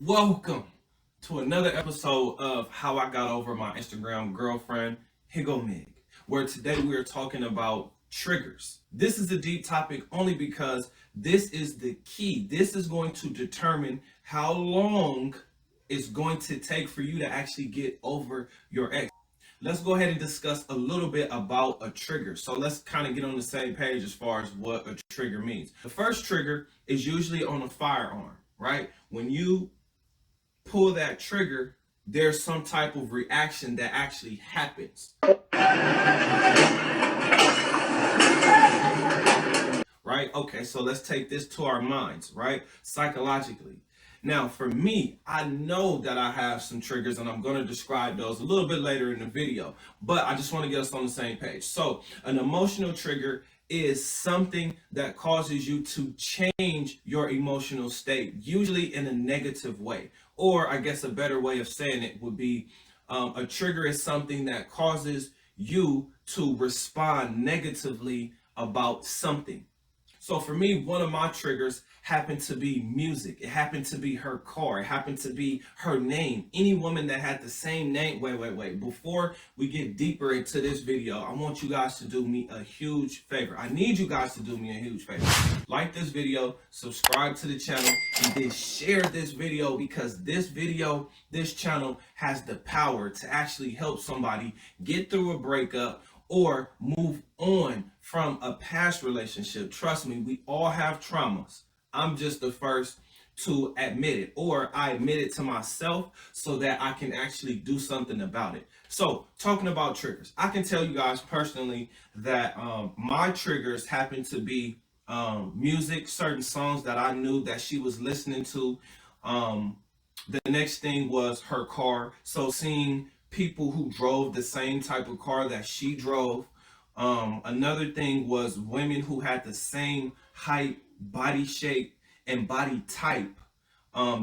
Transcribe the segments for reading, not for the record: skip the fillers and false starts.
Welcome to another episode of How I Got Over My Instagram Girlfriend, Higomig, where today we are talking about triggers. This is a deep topic only because this is the key. This is going to determine how long it's going to take for you to actually get over your ex. Let's go ahead and discuss a little bit about a trigger. So let's kind of get on the same page as far as what a trigger means. The first trigger is usually on a firearm, right? When you pull that trigger, there's some type of reaction that actually happens. Right? Okay, so let's take this to our minds, right? Psychologically. Now, for me, I know that I have some triggers and I'm going to describe those a little bit later in the video, but I just want to get us on the same page. So, an emotional trigger is something that causes you to change your emotional state, usually in a negative way. Or I guess a better way of saying it would be a trigger is something that causes you to respond negatively about something. So for me, one of my triggers happened to be music. It happened to be her car. It happened to be her name. Any woman that had the same name. Wait. Before we get deeper into this video, I want you guys to do me a huge favor. I need you guys to do me a huge favor. Like this video, subscribe to the channel, and then share this video because this channel has the power to actually help somebody get through a breakup or move on from a past relationship. Trust me, we all have traumas. I'm just the first to admit it, or I admit it to myself so that I can actually do something about it. So, talking about triggers, I can tell you guys personally that my triggers happen to be music, certain songs that I knew that she was listening to. The next thing was her car. So, seeing people who drove the same type of car that she drove. Another thing was women who had the same height, body shape, and body type.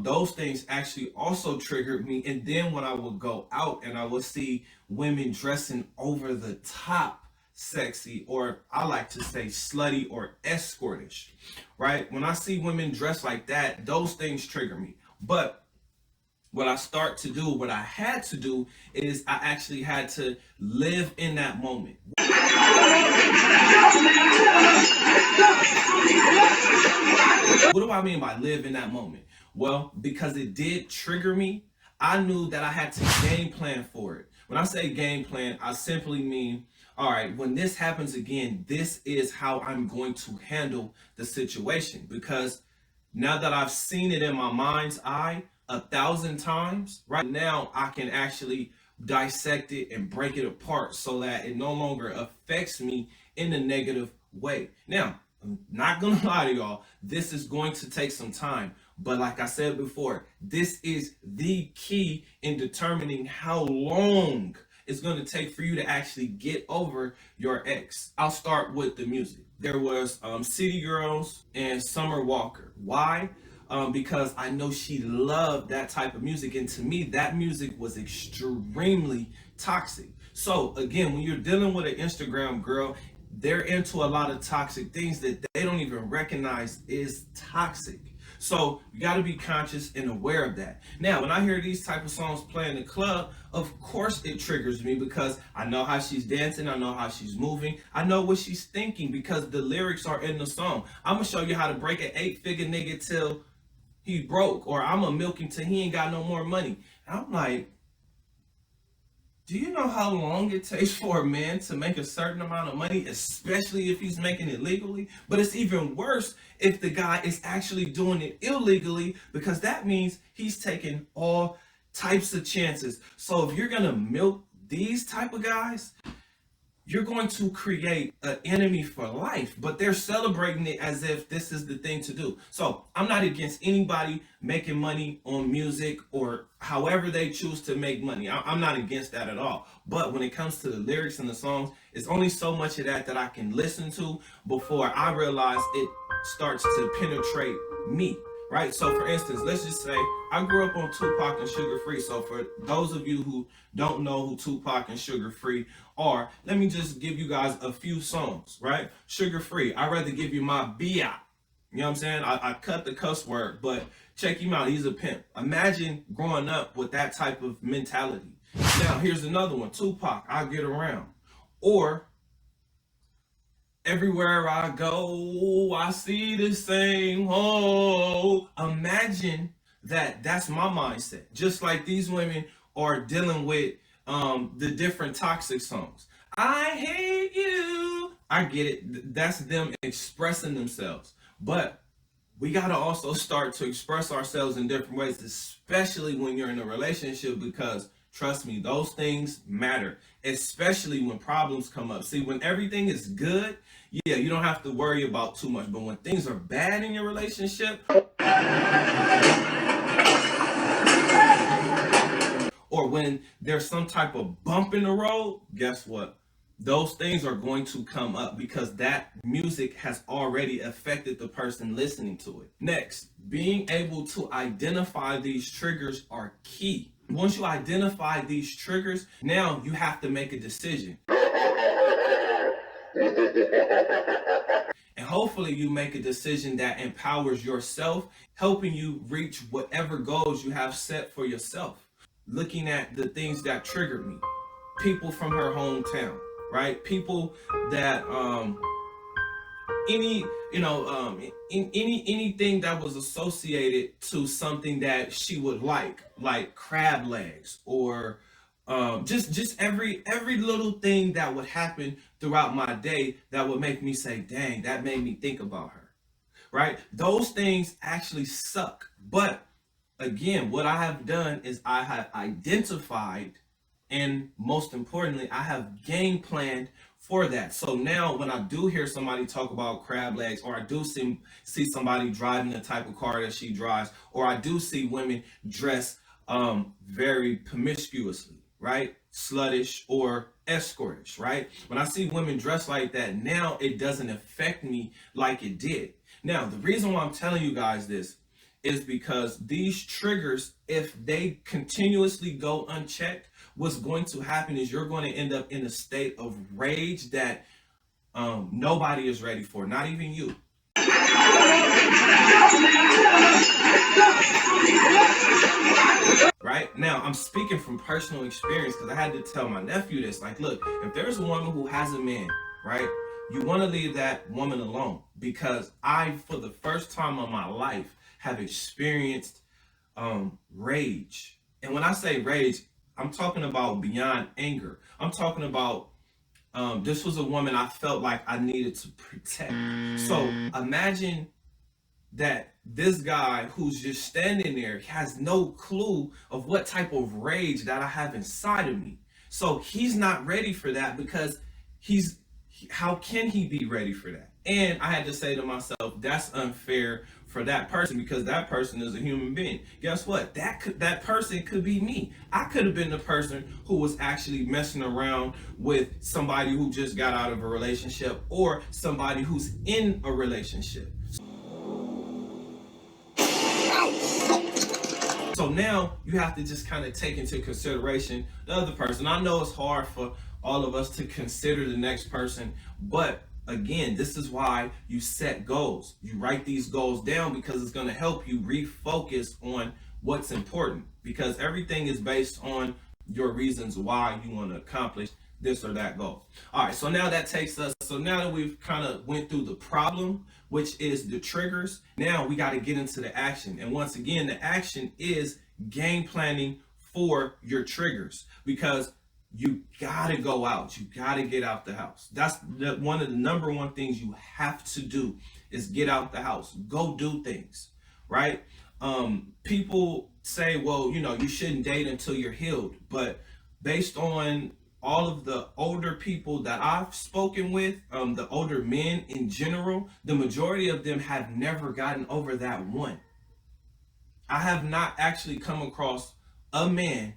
Those things actually also triggered me. And then when I would go out and I would see women dressing over the top, sexy, or I like to say slutty or escortish, right? When I see women dressed like that, those things trigger me. But what I had to do is I actually had to live in that moment. What do I mean by live in that moment? Well, because it did trigger me, I knew that I had to game plan for it. When I say game plan, I simply mean, all right, when this happens again, this is how I'm going to handle the situation. Because now that I've seen it in my mind's eye 1,000 times, right now I can actually dissect it and break it apart so that it no longer affects me in a negative way. Now, I'm not gonna lie to y'all, this is going to take some time, but like I said before, this is the key in determining how long it's going to take for you to actually get over your ex. I'll start with the music. There was City Girls and Summer Walker. Why? Because I know she loved that type of music, and to me that music was extremely toxic. So again, when you're dealing with an Instagram girl, they're into a lot of toxic things that they don't even recognize is toxic. So you got to be conscious and aware of that. Now, when I hear these type of songs play in the club, of course it triggers me because I know how she's dancing, I know how she's moving, I know what she's thinking because the lyrics are in the song. I'm gonna show you how to break an 8-figure nigga till he broke, or I'm gonna milk him till he ain't got no more money. And I'm like, do you know how long it takes for a man to make a certain amount of money, especially if he's making it legally? But it's even worse if the guy is actually doing it illegally, because that means he's taking all types of chances. So if you're gonna milk these type of guys, you're going to create an enemy for life, but they're celebrating it as if this is the thing to do. So I'm not against anybody making money on music or however they choose to make money. I'm not against that at all. But when it comes to the lyrics and the songs, it's only so much of that I can listen to before I realize it starts to penetrate me. Right? So for instance, let's just say I grew up on Tupac and Sugar Free. So for those of you who don't know who Tupac and Sugar Free are, let me just give you guys a few songs, right? Sugar Free, I'd rather give you my B.I., You know what I'm saying? I cut the cuss word, but check him out. He's a pimp. Imagine growing up with that type of mentality. Now, here's another one. Tupac, I get around. Or, everywhere I go, I see the same hole. Imagine that's my mindset. Just like these women are dealing with the different toxic songs. I hate you. I get it. That's them expressing themselves. But we got to also start to express ourselves in different ways, especially when you're in a relationship, because trust me, those things matter, especially when problems come up. See, when everything is good, yeah, you don't have to worry about too much. But when things are bad in your relationship, or when there's some type of bump in the road, guess what? Those things are going to come up because that music has already affected the person listening to it. Next, being able to identify these triggers are key. Once you identify these triggers, now you have to make a decision. And hopefully you make a decision that empowers yourself, helping you reach whatever goals you have set for yourself. Looking at the things that triggered me. People from her hometown, right? People that anything that was associated to something that she would like crab legs, or just every little thing that would happen throughout my day that would make me say, dang, that made me think about her, right? Those things actually suck. But again, what I have done is I have identified, and most importantly, I have game planned for that. So now when I do hear somebody talk about crab legs, or I do see somebody driving the type of car that she drives, or I do see women dress very promiscuously, right? Sluttish or escortish, right? When I see women dress like that, now it doesn't affect me like it did. Now, the reason why I'm telling you guys this is because these triggers, if they continuously go unchecked, what's going to happen is you're going to end up in a state of rage that nobody is ready for, not even you. Right? Now, I'm speaking from personal experience because I had to tell my nephew this. Like, look, if there's a woman who has a man, right, you want to leave that woman alone, because I, for the first time in my life, have experienced rage. And when I say rage, I'm talking about beyond anger. I'm talking about this was a woman I felt like I needed to protect. So imagine that this guy who's just standing there has no clue of what type of rage that I have inside of me. So he's not ready for that, because how can he be ready for that? And I had to say to myself, that's unfair for that person, because that person is a human being. Guess what? That person could be me. I could have been the person who was actually messing around with somebody who just got out of a relationship, or somebody who's in a relationship. So now you have to just kind of take into consideration the other person. I know it's hard for all of us to consider the next person, but again, this is why you set goals. You write these goals down, because it's going to help you refocus on what's important, because everything is based on your reasons why you want to accomplish this or that goal. All right, so now that we've kind of went through the problem, which is the triggers, now we got to get into the action. And once again, the action is game planning for your triggers, because you gotta go out. You gotta get out the house. That's one of the number one things you have to do, is get out the house. Go do things, right? People say, well, you shouldn't date until you're healed. But based on all of the older people that I've spoken with, the older men in general, the majority of them have never gotten over that one. I have not actually come across a man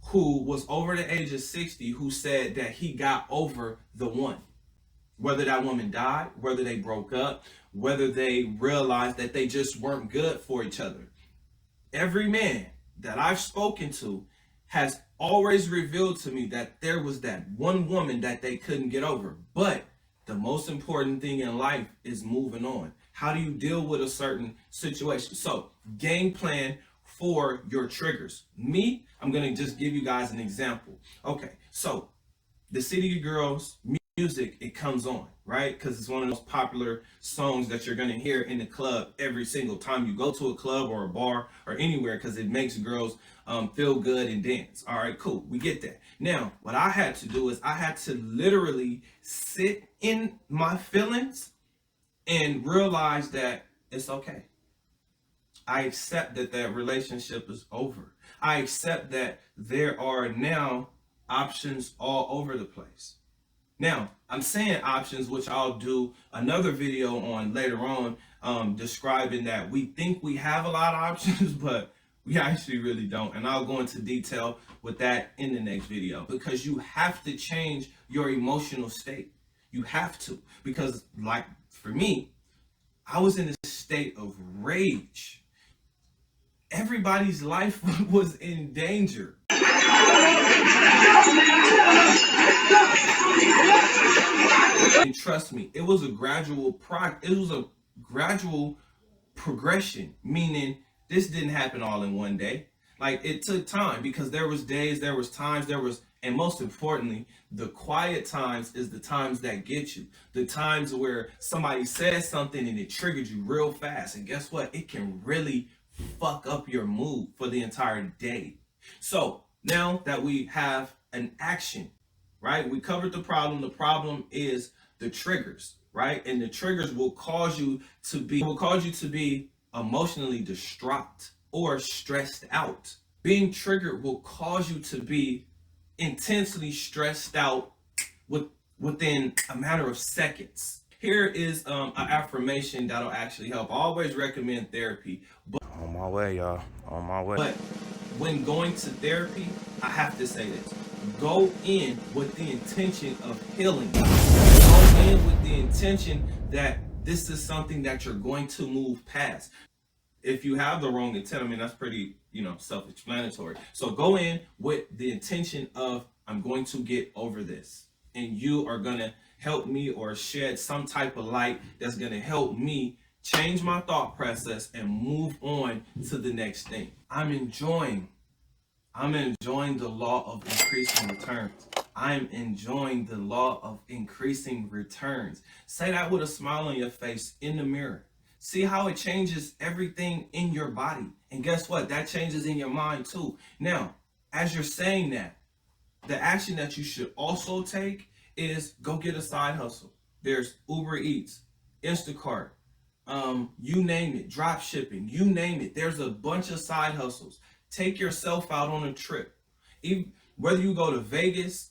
who was over the age of 60 who said that he got over the one. Whether that woman died, whether they broke up, whether they realized that they just weren't good for each other. Every man that I've spoken to has always revealed to me that there was that one woman that they couldn't get over. But the most important thing in life is moving on. How do you deal with a certain situation? So game plan for your triggers. Me, I'm going to just give you guys an example. Okay, so the City Girls music, it comes on, right? Because it's one of those popular songs that you're going to hear in the club every single time you go to a club or a bar or anywhere, because it makes girls feel good and dance. All right, cool. We get that. Now, what I had to do is I had to literally sit in my feelings and realize that it's okay. I accept that that relationship is over. I accept that there are now options all over the place. Now, I'm saying options, which I'll do another video on later on, describing that we think we have a lot of options, but we actually really don't. And I'll go into detail with that in the next video, because you have to change your emotional state. You have to, because like for me, I was in a state of rage. Everybody's life was in danger. And trust me, it was a gradual progression, meaning this didn't happen all in one day. Like, it took time, because there was days, there was times, and most importantly, the quiet times is the times that get you. The times where somebody says something and it triggered you real fast. And guess what? It can really fuck up your mood for the entire day. So now that we have an action, right? We covered the problem. The problem is the triggers, right? And the triggers will cause you to be emotionally distraught or stressed out. Being triggered will cause you to be intensely stressed out within a matter of seconds. Here is an affirmation that'll actually help. I always recommend therapy, but on my way, y'all. On my way. But when going to therapy, I have to say this: go in with the intention of healing. Go in with the intention that this is something that you're going to move past. If you have the wrong intent, I mean, that's pretty, self-explanatory. So go in with the intention of, I'm going to get over this. And you are going to help me or shed some type of light that's going to help me change my thought process and move on to the next thing. I'm enjoying the law of increasing returns. I'm enjoying the law of increasing returns. Say that with a smile on your face in the mirror. See how it changes everything in your body. And guess what? That changes in your mind too. Now, as you're saying that, the action that you should also take is go get a side hustle. There's Uber Eats, Instacart, you name it, drop shipping, you name it. There's a bunch of side hustles. Take yourself out on a trip. Even whether you go to Vegas,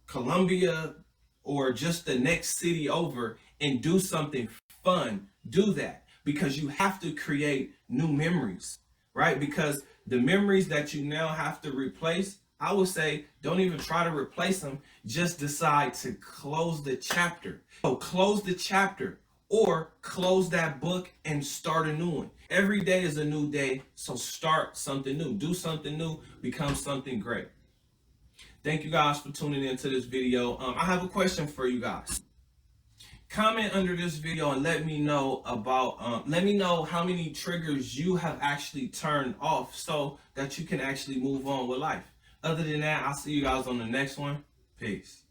Colombia, or just the next city over and do something fun, do that, because you have to create new memories, right? Because the memories that you now have to replace, I would say, don't even try to replace them. Just decide to close the chapter. So close the chapter, or close that book and start a new one. Every day is a new day, so start something new. Do something new, become something great. Thank you guys for tuning into this video. I have a question for you guys. Comment under this video and let me know about, let me know how many triggers you have actually turned off so that you can actually move on with life. Other than that, I'll see you guys on the next one. Peace.